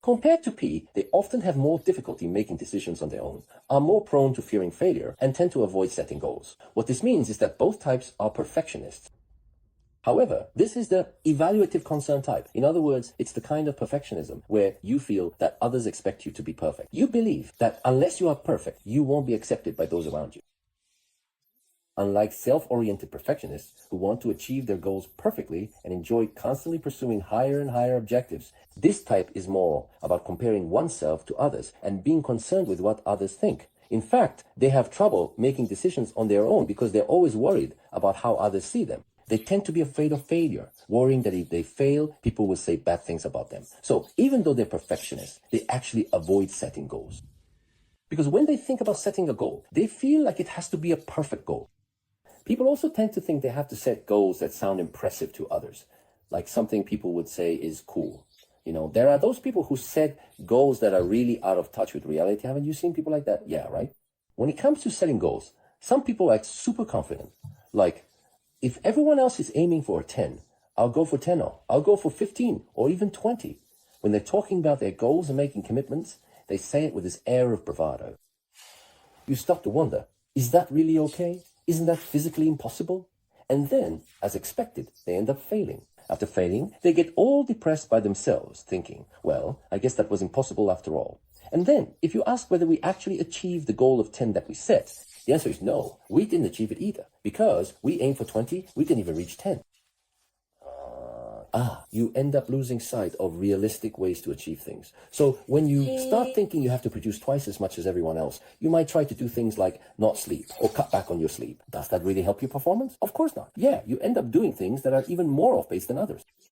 Compared to P, they often have more difficulty making decisions on their own, are more prone to fearing failure, and tend to avoid setting goals. What this means is that both types are perfectionists. However, this is the evaluative concern type. In other words, it's the kind of perfectionism where you feel that others expect you to be perfect. You believe that unless you are perfect, you won't be accepted by those around you. Unlike self-oriented perfectionists who want to achieve their goals perfectly and enjoy constantly pursuing higher and higher objectives, this type is more about comparing oneself to others and being concerned with what others think. In fact, they have trouble making decisions on their own because they're always worried about how others see them. They tend to be afraid of failure, worrying that if they fail, people will say bad things about them. So even though they're perfectionists, they actually avoid setting goals. Because when they think about setting a goal, they feel like it has to be a perfect goal. People also tend to think they have to set goals that sound impressive to others, like something people would say is cool. You know, there are those people who set goals that are really out of touch with reality. Haven't you seen people like that? Yeah, right? When it comes to setting goals, some people are super confident. Like, if everyone else is aiming for a 10, I'll go for 10 or I'll go for 15 or even 20. When they're talking about their goals and making commitments, they say it with this air of bravado. You start to wonder, is that really okay? Isn't that physically impossible? And then, as expected, they end up failing. After failing, they get all depressed by themselves, thinking, well, I guess that was impossible after all. And then, if you ask whether we actually achieved the goal of 10 that we set, the answer is no, we didn't achieve it either. Because we aimed for 20, we didn't even reach 10. You end up losing sight of realistic ways to achieve things. So when you start thinking you have to produce twice as much as everyone else, you might try to do things like not sleep or cut back on your sleep. Does that really help your performance? Of course not. Yeah, you end up doing things that are even more off base than others.